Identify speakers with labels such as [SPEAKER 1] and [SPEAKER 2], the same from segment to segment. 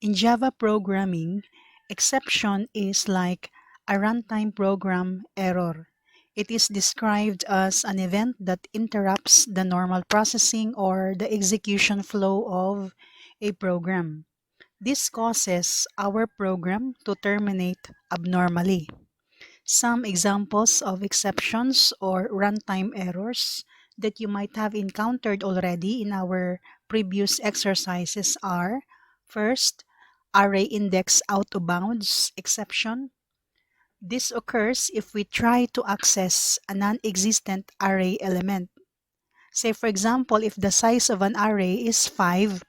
[SPEAKER 1] In Java programming, exception is like a runtime program error. It is described as an event that interrupts the normal processing or the execution flow of a program. This causes our program to terminate abnormally. Some examples of exceptions or runtime errors that you might have encountered already in our previous exercises are: first, array index out of bounds exception. This occurs if we try to access a non-existent array element. Say for example, if the size of an array is 5,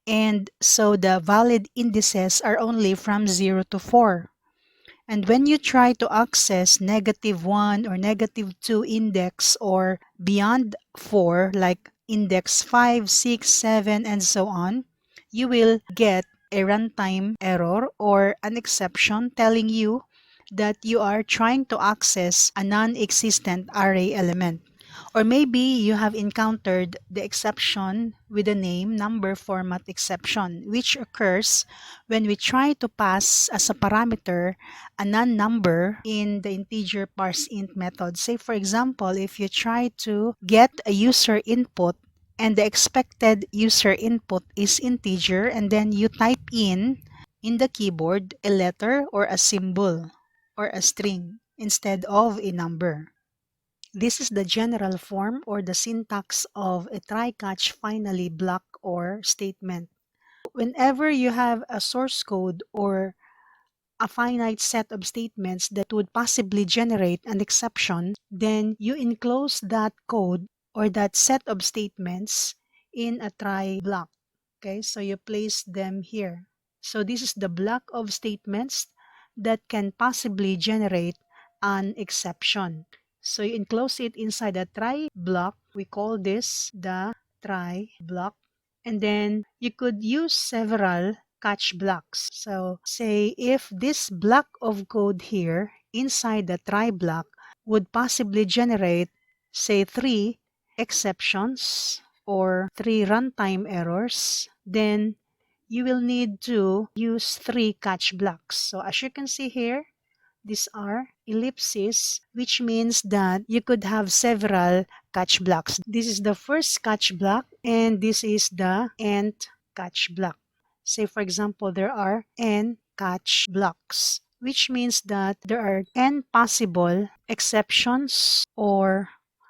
[SPEAKER 1] and so the valid indices are only from 0 to 4. And when you try to access -1 or -2 index or beyond 4, like index 5, 6, 7, and so on, you will get a runtime error or an exception telling you that you are trying to access a non-existent array element. Or maybe you have encountered the exception with the name number format exception, which occurs when we try to pass as a parameter a non-number in the integer parseInt method. Say for example, if you try to get a user input and the expected user input is integer, and then you type in the keyboard a letter or a symbol or a string instead of a number. This is the general form or the syntax of a try-catch finally block or statement. Whenever you have a source code or a finite set of statements that would possibly generate an exception, then you enclose that code or that set of statements in a try block. Okay, so you place them here. So this is the block of statements that can possibly generate an exception. So you enclose it inside a try block. We call this the try block. And then you could use several catch blocks. So say if this block of code here inside the try block would possibly generate, say, 3 exceptions or 3 runtime errors, then you will need to use 3 catch blocks. So as you can see here, these are ellipses, which means that you could have several catch blocks. This is the first catch block, and this is the nth catch block. Say, for example, there are n catch blocks, which means that there are n possible exceptions or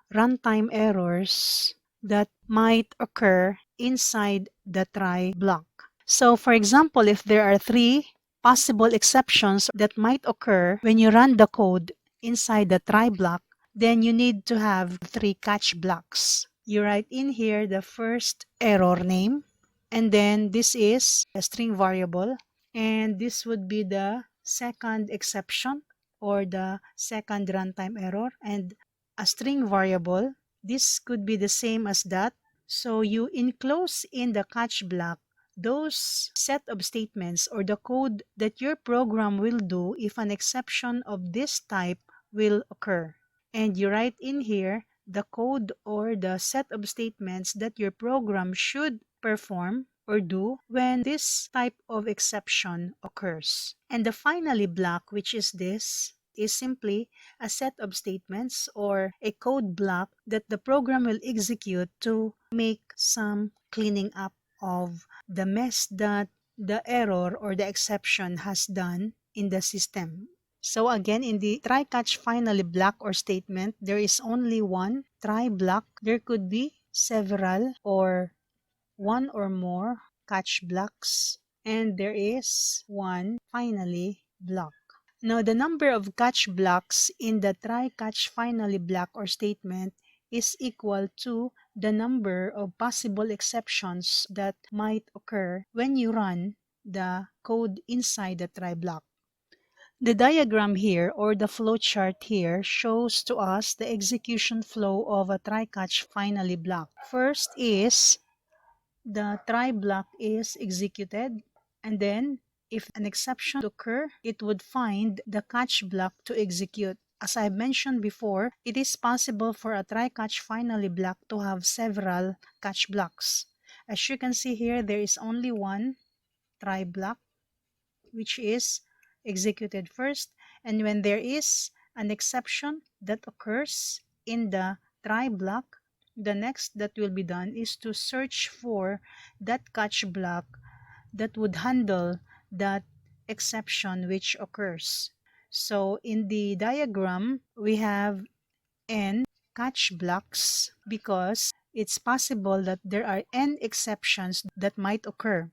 [SPEAKER 1] runtime errors that might occur inside the try block. So, for example, if there are 3 possible exceptions that might occur when you run the code inside the try block, then you need to have 3 catch blocks. You write in here the first error name, and then this is a string variable, and this would be the second exception or the second runtime error, and a string variable. This could be the same as that. So you enclose in the catch block those set of statements or the code that your program will do if an exception of this type will occur. And you write in here the code or the set of statements that your program should perform or do when this type of exception occurs. And the finally block, which is this, is simply a set of statements or a code block that the program will execute to make some cleaning up of the mess that the error or the exception has done in the system. So again, in the try catch finally block or statement, there is only one try block. There could be several or one or more catch blocks, and there is one finally block. Now, the number of catch blocks in the try catch finally block or statement is equal to the number of possible exceptions that might occur when you run the code inside the try block. The diagram here or the flowchart here shows to us the execution flow of a try catch finally block. First is the try block is executed, and then if an exception occur, it would find the catch block to execute. As I mentioned before, it is possible for a try catch finally block to have several catch blocks. As you can see here, there is only one try block, which is executed first. And when there is an exception that occurs in the try block, the next that will be done is to search for that catch block that would handle that exception which occurs. So in the diagram, we have n catch blocks because it's possible that there are n exceptions that might occur.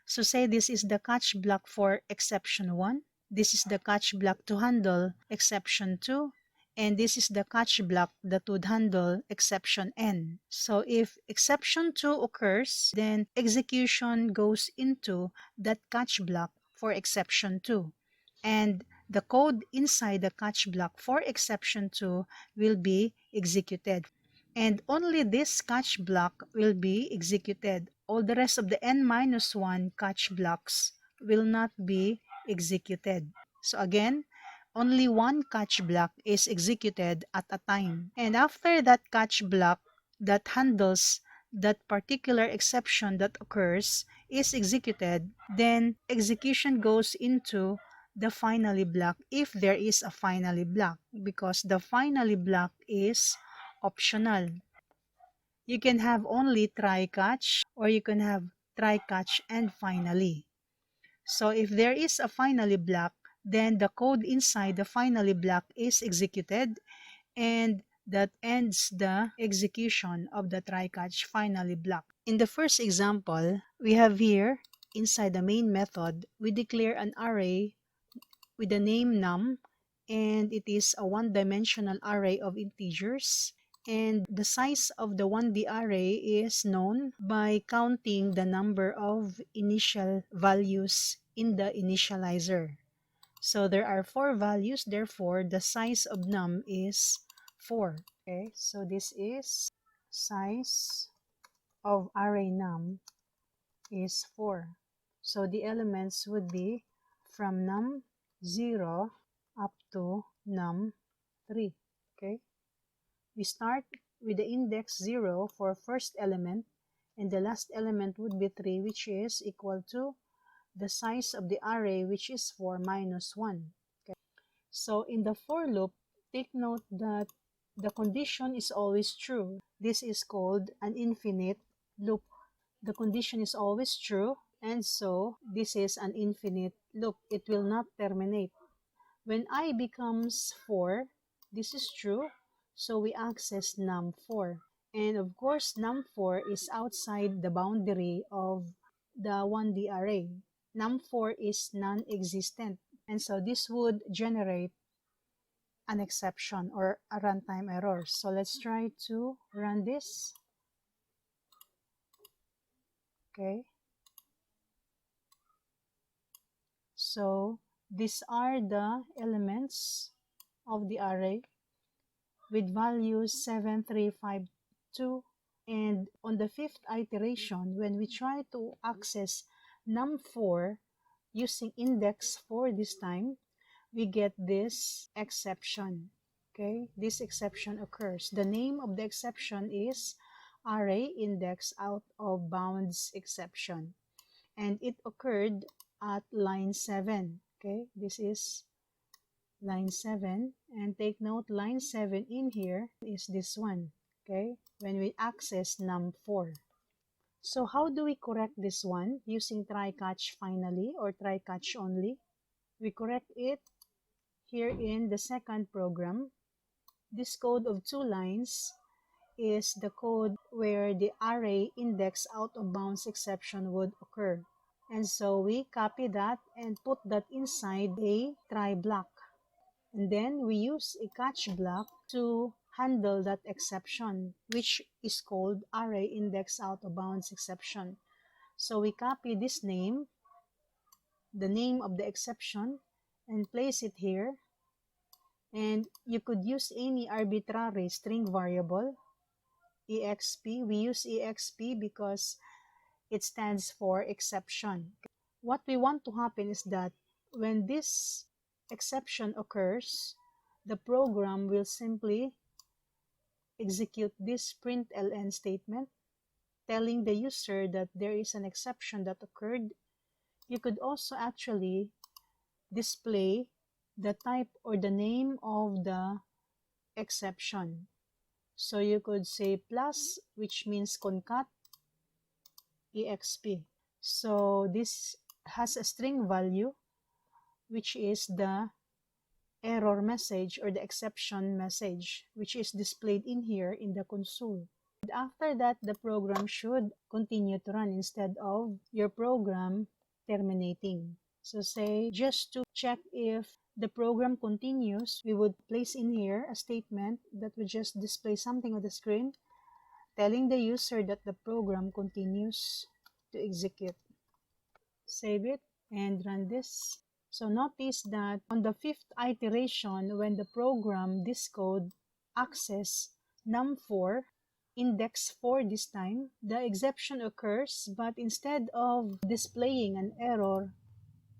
[SPEAKER 1] So say this is the catch block for exception 1, this is the catch block to handle exception 2, and this is the catch block that would handle exception n. So if exception 2 occurs, then execution goes into that catch block for exception 2. And the code inside the catch block for exception 2 will be executed. And only this catch block will be executed. All the rest of the n-1 catch blocks will not be executed. So again, only one catch block is executed at a time. And after that catch block that handles that particular exception that occurs is executed, then execution goes into the finally block if there is a finally block, because the finally block is optional. You can have only try catch or you can have try catch and finally. So if there is a finally block, then the code inside the finally block is executed, and that ends the execution of the try catch finally block. In the first example, we have here inside the main method, we declare an array with the name num, and it is a one-dimensional array of integers. And the size of the 1D array is known by counting the number of initial values in the initializer. So there are 4 values, therefore the size of num is 4. Okay, so this is size of array num is 4. So the elements would be from num 0 up to num 3. Okay, we start with the index 0 for first element, and the last element would be 3, which is equal to the size of the array, which is 4 minus 1. Okay, so in the for loop, take note that the condition is always true. This is called an infinite loop. The condition is always true, and so this is an infinite loop. It will not terminate. When I becomes 4, this is true, so we access num4. And of course, num4 is outside the boundary of the 1D array. Num4 is non-existent, and so this would generate an exception or a runtime error. So let's try to run this. Okay. So these are the elements of the array with values 7, 3, 5, 2. And on the 5th iteration, when we try to access num4 using index 4 this time, we get this exception. Okay, this exception occurs. The name of the exception is array index out of bounds exception, and it occurred at line 7. Okay, this is line 7, and take note, line 7 in here is this one. Okay, when we access num4. So how do we correct this one? Using try catch finally or try catch only. We correct it here in the second program. This code of 2 lines is the code where the array index out of bounds exception would occur. And so we copy that and put that inside a try block. And then we use a catch block to handle that exception, which is called array index out of bounds exception. So we copy this name, the name of the exception, and place it here. And you could use any arbitrary string variable, exp. We use exp because it stands for exception. What we want to happen is that when this exception occurs, the program will simply execute this println statement telling the user that there is an exception that occurred You could also actually display the type or the name of the exception. So you could say plus, which means concat exp. So this has a string value, which is the error message or the exception message, which is displayed in here in the console. And after that, the program should continue to run instead of your program terminating. So say, just to check if the program continues, we would place in here a statement that would just display something on the screen telling the user that the program continues to execute. Save it and run this. So notice that on the fifth iteration, when the program this code access num4, index 4 this time, the exception occurs, but instead of displaying an error,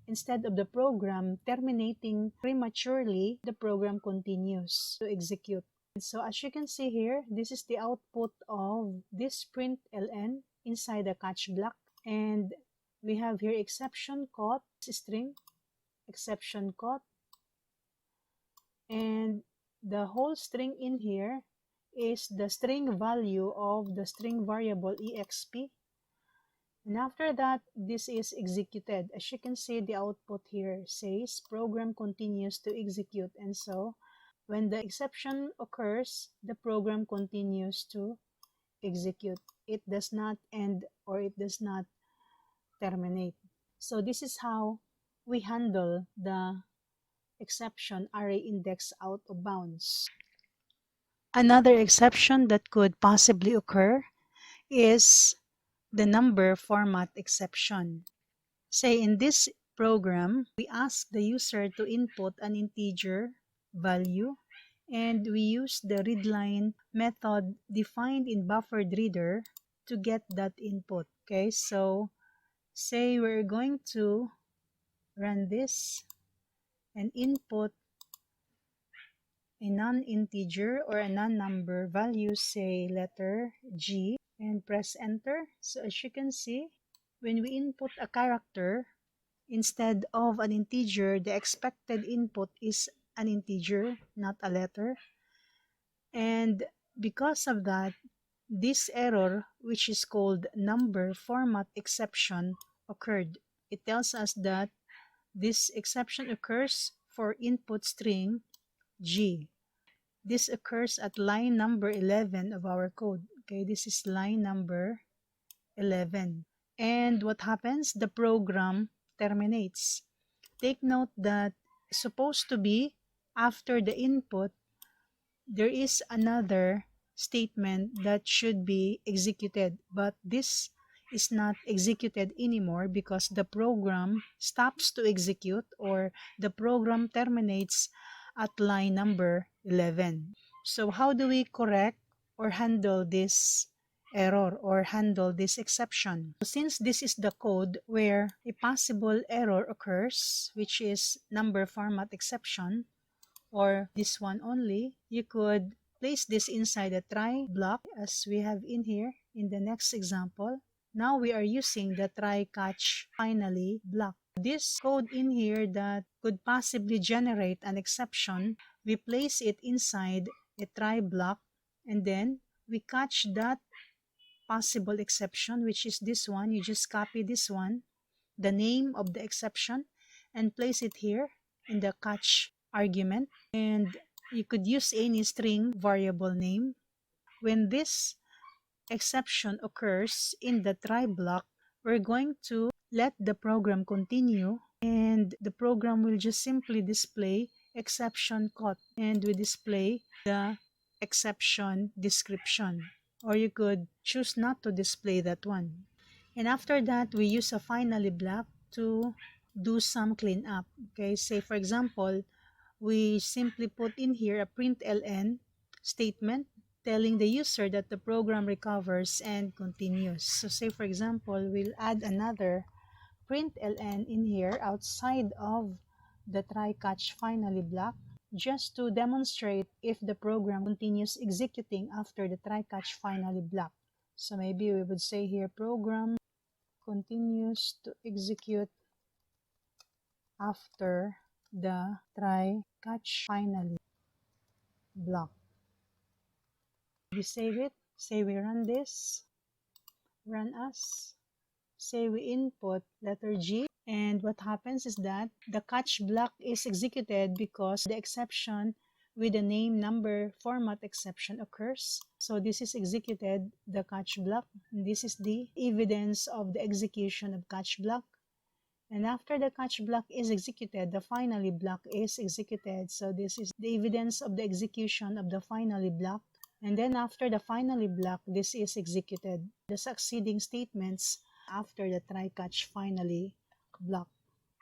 [SPEAKER 1] instead of the program terminating prematurely, the program continues to execute. So as you can see here, this is the output of this println inside the catch block. And we have here exception caught string, exception caught, and the whole string in here is the string value of the string variable exp. And after that, this is executed. As you can see, the output here says program continues to execute. And so when the exception occurs, the program continues to execute. It does not end or it does not terminate. So this is how we handle the exception array index out of bounds. Another exception that could possibly occur is the number format exception. Say in this program, we ask the user to input an integer value and we use the readline method defined in buffered reader to get that input. Okay, so say we're going to run this and input a non-integer or a non-number value, say letter G, and press enter. So as you can see, when we input a character, instead of an integer, the expected input is an integer, not a letter. And because of that, this error, which is called number format exception, occurred. It tells us that this exception occurs for input string G. This occurs at line number 11 of our code. Okay, this is line number 11. And what happens? The program terminates. Take note that supposed to be after the input, there is another statement that should be executed, but this is not executed anymore because the program stops to execute or the program terminates at line number 11. So how do we correct or handle this error or handle this exception? Since this is the code where a possible error occurs, which is number format exception, or this one only, you could place this inside a try block as we have in here in the next example. Now we are using the try catch finally block. This code in here that could possibly generate an exception, we place it inside a try block and then we catch that possible exception, which is this one. You just copy this one, the name of the exception, and place it here in the catch argument. And you could use any string variable name. When this exception occurs in the try block, we're going to let the program continue and the program will just simply display exception caught and we display the exception description, or you could choose not to display that one. And after that, we use a finally block to do some cleanup. Okay, say for example, we simply put in here a println statement telling the user that the program recovers and continues. So say for example, we'll add another println in here outside of the try catch finally block just to demonstrate if the program continues executing after the try catch finally block. So maybe we would say here program continues to execute after the try catch finally block. We save it, say we run this, run as, say we input letter G, and what happens is that the catch block is executed because the exception with the name number format exception occurs. So this is executed, the catch block. And this is the evidence of the execution of catch block. And after the catch block is executed, the finally block is executed. So this is the evidence of the execution of the finally block. And then after the finally block, this is executed. The succeeding statements after the try catch finally block.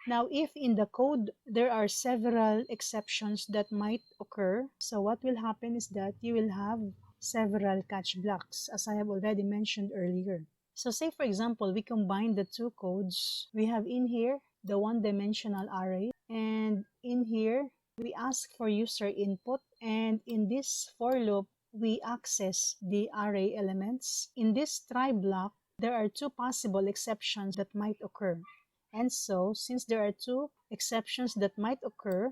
[SPEAKER 1] Now, if in the code there are several exceptions that might occur, so what will happen is that you will have several catch blocks, as I have already mentioned earlier. So say for example, we combine the two codes. We have in here the one-dimensional array, and in here we ask for user input, and in this for loop we access the array elements. In this try block, there are two possible exceptions that might occur. And so, since there are two exceptions that might occur,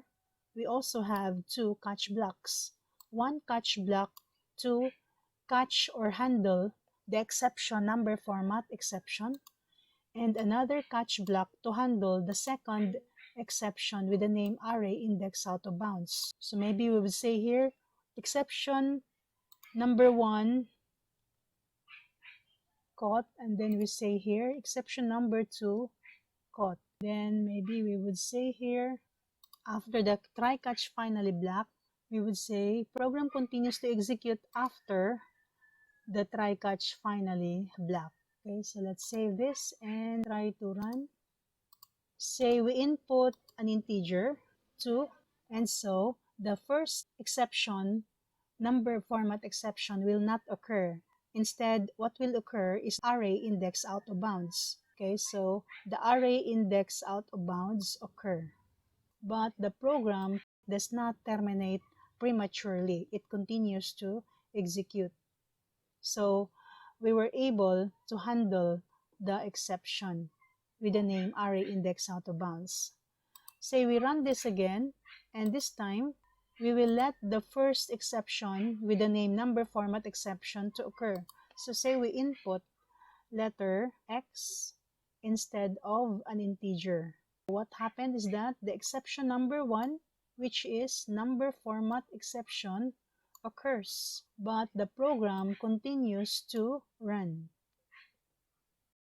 [SPEAKER 1] we also have two catch blocks. One catch block to catch or handle the exception number format exception, and another catch block to handle the second exception with the name array index out of bounds. So maybe we would say here, exception number 1 caught, and then we say here, exception number 2 caught. Then maybe we would say here, after the try catch finally block, we would say program continues to execute after the try catch finally block. Okay, so let's save this and try to run. Say we input an integer 2, and so the first exception, number format exception, will not occur. Instead, what will occur is array index out of bounds. Okay, so the array index out of bounds occur. But the program does not terminate prematurely. It continues to execute. So we were able to handle the exception with the name array index out of bounds. Say we run this again, and this time we will let the first exception with the name number format exception to occur. So say we input letter X instead of an integer. What happened is that the exception number 1, which is number format exception, occurs, but the program continues to run.